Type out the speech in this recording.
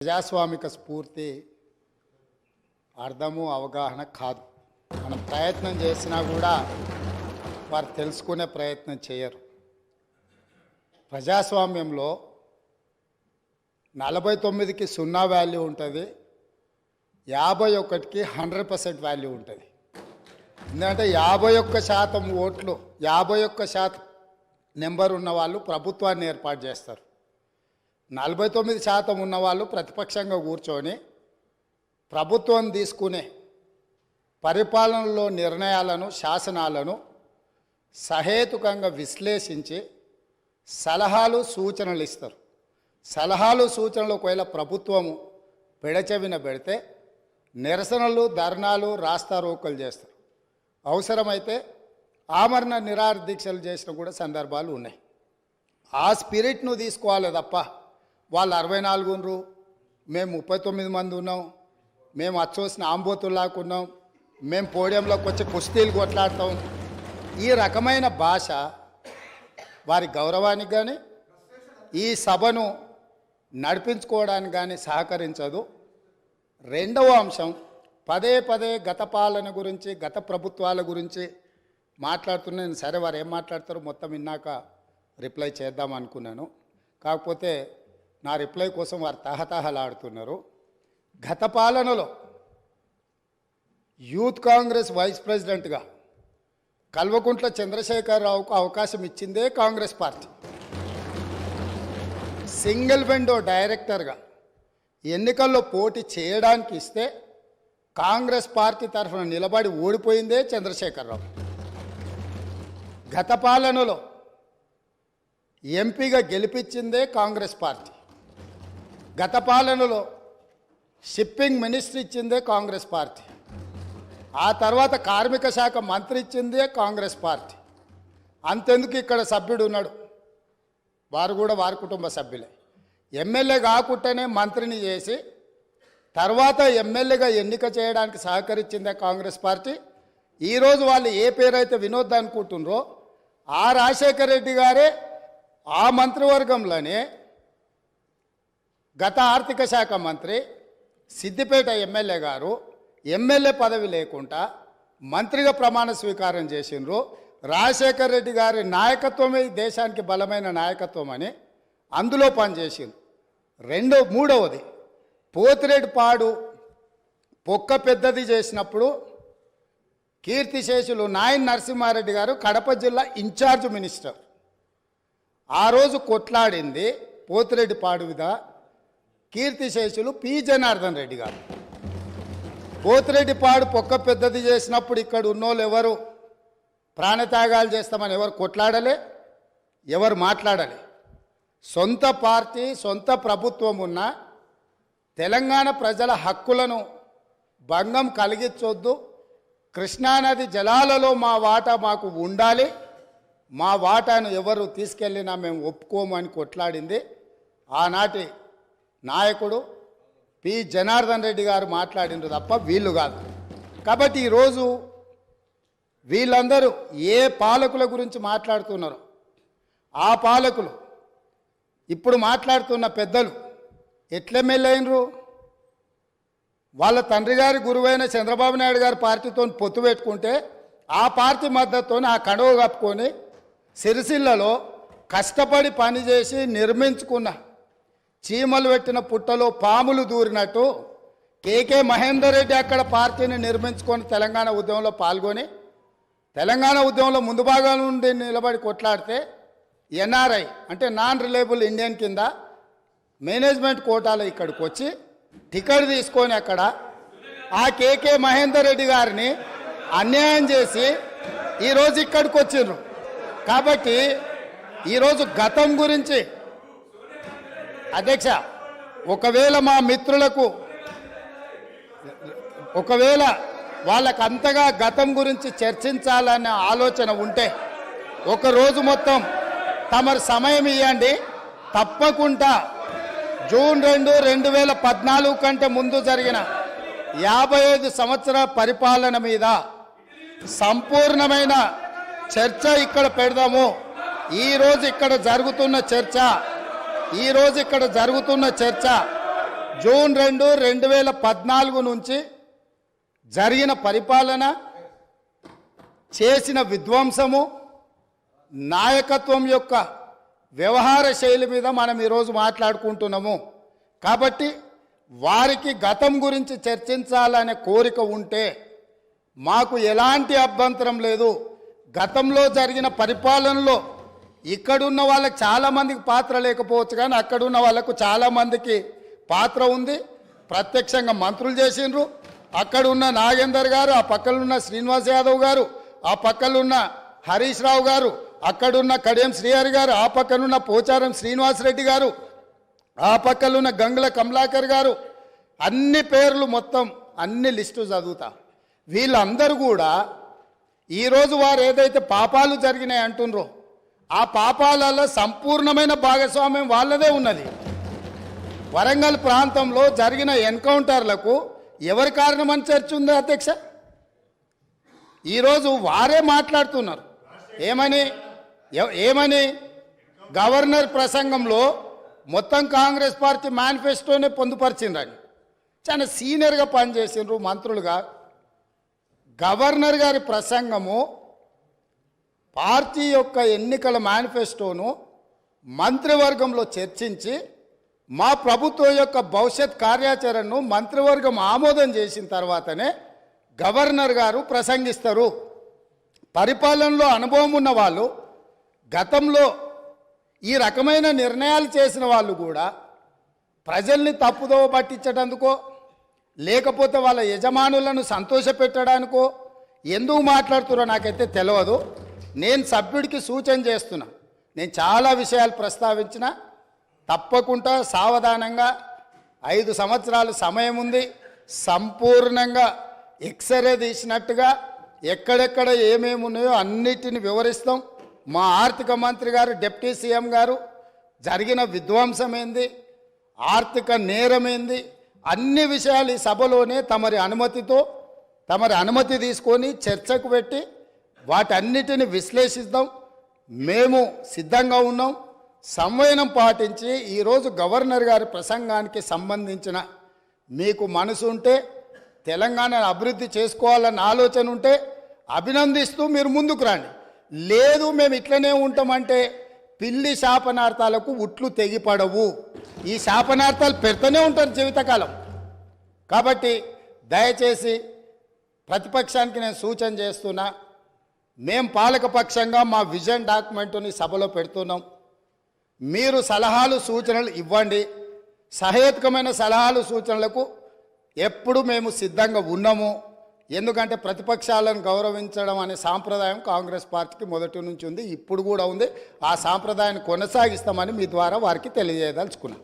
ప్రజాస్వామిక స్ఫూర్తి అర్థము అవగాహన కాదు. మనం ప్రయత్నం చేసినా కూడా వారు తెలుసుకునే ప్రయత్నం చేయరు. ప్రజాస్వామ్యంలో 49కి 0 వాల్యూ ఉంటుంది, 51కి 100% వాల్యూ ఉంటుంది. ఎందుకంటే 51% ఓట్లు 51% నెంబర్ ఉన్న వాళ్ళు ప్రభుత్వాన్ని ఏర్పాటు చేస్తారు. 49% ఉన్నవాళ్ళు ప్రతిపక్షంగా కూర్చొని ప్రభుత్వం తీసుకునే పరిపాలనలో నిర్ణయాలను, శాసనాలను సహేతుకంగా విశ్లేషించి సలహాలు, సూచనలు ఇస్తారు. సలహాలు, సూచనలు ఒకవేళ ప్రభుత్వము పెడచెవిన పెడితే నిరసనలు, ధర్నాలు, రాస్తారోకలు చేస్తారు. అవసరమైతే ఆమరణ నిరాహార దీక్షలు చేసిన కూడా సందర్భాలు ఉన్నాయి. ఆ స్పిరిట్ను తీసుకోవాలి తప్ప వాళ్ళు 64 ఉన్నారు, మేము 39 మంది ఉన్నాం, మేము అచ్చోసిన ఆంబోతుల్లాకున్నాం, మేము పోడియంలోకి వచ్చి కుస్తీలు కొట్లాడతాం, ఈ రకమైన భాష వారి గౌరవానికి కానీ ఈ సభను నడిపించుకోవడానికి కానీ సహకరించదు. రెండవ అంశం, పదే పదే గత పాలన గురించి, గత ప్రభుత్వాల గురించి మాట్లాడుతున్నాను. సరే, వారు ఏం మాట్లాడతారో మొత్తం విన్నాక రిప్లై చేద్దాం అనుకున్నాను. కాకపోతే నా రిప్లై కోసం వారు తహతహలాడుతున్నారు. గత పాలనలో యూత్ కాంగ్రెస్ వైస్ ప్రెసిడెంట్గా కల్వకుంట్ల చంద్రశేఖరరావుకు అవకాశం ఇచ్చిందే కాంగ్రెస్ పార్టీ. సింగిల్ విండో డైరెక్టర్గా ఎన్నికల్లో పోటీ చేయడానికి ఇస్తే కాంగ్రెస్ పార్టీ తరఫున నిలబడి ఓడిపోయిందే చంద్రశేఖరరావు. గత పాలనలో ఎంపీగా గెలిపించిందే కాంగ్రెస్ పార్టీ. గత పాలనలో షిప్పింగ్ మినిస్టర్ ఇచ్చిందే కాంగ్రెస్ పార్టీ. ఆ తర్వాత కార్మిక శాఖ మంత్రి ఇచ్చిందే కాంగ్రెస్ పార్టీ. అంతెందుకు, ఇక్కడ సభ్యుడు ఉన్నాడు, వారు కూడా వారి కుటుంబ సభ్యులే. ఎమ్మెల్యే కాకుండానే మంత్రిని చేసి తర్వాత ఎమ్మెల్యేగా ఎన్నిక చేయడానికి సహకరించిందే కాంగ్రెస్ పార్టీ. ఈరోజు వాళ్ళు ఏ పేరైతే వినోద్ అనుకుంటున్నారో ఆ రాజశేఖర రెడ్డి గారే ఆ మంత్రివర్గంలోనే గత ఆర్థిక శాఖ మంత్రి, సిద్దిపేట ఎమ్మెల్యే గారు ఎమ్మెల్యే పదవి లేకుండా మంత్రిగా ప్రమాణ స్వీకారం చేసిండ్రు. రాజశేఖర రెడ్డి గారి నాయకత్వమే దేశానికి బలమైన నాయకత్వం అని అందులో పనిచేసిండ్రు. మూడవది, పోతిరెడ్డిపాడు పొక్క పెద్దది చేసినప్పుడు కీర్తిశేషులు నాయన్ నరసింహారెడ్డి గారు కడప జిల్లా ఇన్ఛార్జ్ మినిస్టర్. ఆ రోజు కొట్లాడింది పోతిరెడ్డిపాడు మీద కీర్తిశేషులు పి జనార్దన్ రెడ్డి గారు. పోతిరెడ్డిపాడు పొక్క పెద్దది చేసినప్పుడు ఇక్కడ ఉన్నోళ్ళు ఎవరు ప్రాణత్యాగాలు చేస్తామని ఎవరు కొట్లాడలే, ఎవరు మాట్లాడలే. సొంత పార్టీ, సొంత ప్రభుత్వం ఉన్న తెలంగాణ ప్రజల హక్కులను భంగం కలిగించొద్దు, కృష్ణానది జలాలలో మా వాటా మాకు ఉండాలి, మా వాటాను ఎవరు తీసుకెళ్ళినా మేము ఒప్పుకోము అని కొట్లాడింది ఆనాటి నాయకుడు పి జనార్దన్ రెడ్డి గారు మాట్లాడినారు తప్ప వీళ్ళు కాదు. కాబట్టి ఈరోజు వీళ్ళందరూ ఏ పాలకుల గురించి మాట్లాడుతున్నారో ఆ పాలకులు ఇప్పుడు మాట్లాడుతున్న పెద్దలు ఎట్లెమ్మెల్యేనరు? వాళ్ళ తండ్రి గారి గురువైన చంద్రబాబు నాయుడు గారి పార్టీతో పొత్తు పెట్టుకుంటే ఆ పార్టీ మద్దతుతో ఆ కండువ కప్పుకొని సిరిసిల్లలో కష్టపడి పనిచేసి నిర్మించుకున్న చీమలు పెట్టిన పుట్టలో పాములు దూరినట్టు కేకే మహేందర్ రెడ్డి అక్కడ పార్టీని నిర్మించుకొని తెలంగాణ ఉద్యమంలో పాల్గొని తెలంగాణ ఉద్యమంలో ముందు భాగం నుండి నిలబడి కొట్లాడితే ఎన్ఆర్ఐ అంటే నాన్ రిలయబుల్ ఇండియన్ కింద మేనేజ్మెంట్ కోటాలో ఇక్కడికి వచ్చి టికెట్ తీసుకొని అక్కడ ఆ కేకే మహేందర్ రెడ్డి గారిని అన్యాయం చేసి ఈరోజు ఇక్కడికి వచ్చిండ్రు. కాబట్టి ఈరోజు గతం గురించి అధ్యక్ష, ఒకవేళ మా మిత్రులకు వాళ్ళకు అంతగా గతం గురించి చర్చించాలనే ఆలోచన ఉంటే ఒకరోజు మొత్తం తమరు సమయం ఇవ్వండి. తప్పకుండా జూన్ 2, 2014 కంటే ముందు జరిగిన 55 సంవత్సరాల పరిపాలన మీద సంపూర్ణమైన చర్చ ఇక్కడ పెడదాము. ఈరోజు ఇక్కడ జరుగుతున్న చర్చ జూన్ 2, 2014 నుంచి జరిగిన పరిపాలన, చేసిన విధ్వంసము, నాయకత్వం యొక్క వ్యవహార శైలి మీద మనం ఈరోజు మాట్లాడుకుంటున్నాము. కాబట్టి వారికి గతం గురించి చర్చించాలనే కోరిక ఉంటే మాకు ఎలాంటి అభ్యంతరం లేదు. గతంలో జరిగిన పరిపాలనలో ఇక్కడున్న వాళ్ళకి చాలామందికి పాత్ర లేకపోవచ్చు, కానీ అక్కడున్న వాళ్ళకు చాలామందికి పాత్ర ఉంది. ప్రత్యక్షంగా మంత్రులు చేసిండ్రు. అక్కడున్న నాగేందర్ గారు, ఆ పక్కనున్న శ్రీనివాస్ యాదవ్ గారు, ఆ పక్కనున్న హరీష్ రావు గారు, అక్కడున్న కడియం శ్రీహరి గారు, ఆ పక్కనున్న పోచారం శ్రీనివాసరెడ్డి గారు, ఆ పక్కనున్న గంగుల కమలాకర్ గారు, అన్ని పేర్లు మొత్తం అన్ని లిస్టు చదువుతా. వీళ్ళందరూ కూడా ఈరోజు వారు ఏదైతే పాపాలు జరిగినాయి అంటుండ్రో ఆ పాపాలలో సంపూర్ణమైన భాగస్వామ్యం వాళ్ళదే ఉన్నది. వరంగల్ ప్రాంతంలో జరిగిన ఎన్కౌంటర్లకు ఎవరి కారణమని చర్చ ఉంది అధ్యక్ష? ఈరోజు వారే మాట్లాడుతున్నారు. ఏమని గవర్నర్ ప్రసంగంలో మొత్తం కాంగ్రెస్ పార్టీ మేనిఫెస్టోనే పొందుపరిచిండ్రని చాలా సీనియర్గా పనిచేసిండ్రు మంత్రులుగా. గవర్నర్ గారి ప్రసంగము పార్టీ యొక్క ఎన్నికల మేనిఫెస్టోను మంత్రివర్గంలో చర్చించి మా ప్రభుత్వం యొక్క భవిష్యత్ కార్యాచరణను మంత్రివర్గం ఆమోదం చేసిన తర్వాతనే గవర్నర్ గారు ప్రసంగిస్తారు. పరిపాలనలో అనుభవం ఉన్న వాళ్ళు, గతంలో ఈ రకమైన నిర్ణయాలు చేసిన వాళ్ళు కూడా ప్రజల్ని తప్పుదోవ పట్టించడానికో లేకపోతే వాళ్ళ యజమానులను సంతోషపెట్టడానికో ఎందుకు మాట్లాడుతున్నారో నాకైతే తెలియదు. నేను సభ్యుడికి సూచన చేస్తున్నా. నేను చాలా విషయాలు ప్రస్తావించిన, తప్పకుండా సావధానంగా 5 సంవత్సరాలు సమయం ఉంది. సంపూర్ణంగా ఎక్స్రే తీసినట్టుగా ఎక్కడెక్కడ ఏమేమి ఉన్నాయో అన్నిటిని వివరిస్తాం. మా ఆర్థిక మంత్రి గారు, డిప్యూటీ సీఎం గారు జరిగిన విధ్వంసం ఏంది, ఆర్థిక నేరమేంది, అన్ని విషయాలు ఈ సభలోనే తమరి అనుమతి తీసుకొని చర్చకు పెట్టి వాటన్నిటిని విశ్లేషిద్దాం. మేము సిద్ధంగా ఉన్నాం. సంవయనం పాటించి ఈరోజు గవర్నర్ గారి ప్రసంగానికి సంబంధించిన మీకు మనసు ఉంటే, తెలంగాణను అభివృద్ధి చేసుకోవాలన్న ఆలోచన ఉంటే అభినందిస్తూ మీరు ముందుకు రండి. లేదు మేము ఇట్లనే ఉంటామంటే పిల్లి శాపనార్థాలకు ఉట్లు తెగిపడవు. ఈ శాపనార్థాలు పెడుతూనే ఉంటారు జీవితకాలం. కాబట్టి దయచేసి ప్రతిపక్షానికి నేను సూచన చేస్తున్నా, మేం పాలకపక్షంగా మా విజన్ డాక్యుమెంటుని సభలో పెడుతున్నాం. మీరు సలహాలు సూచనలు ఇవ్వండి. సహేతుకమైన సలహాలు సూచనలకు ఎప్పుడు మేము సిద్ధంగా ఉన్నాము. ఎందుకంటే ప్రతిపక్షాలను గౌరవించడం అనే సాంప్రదాయం కాంగ్రెస్ పార్టీకి మొదటి నుంచి ఉంది, ఇప్పుడు కూడా ఉంది. ఆ సాంప్రదాయాన్ని కొనసాగిస్తామని మీ ద్వారా వారికి తెలియజేయదలుచుకున్నాం.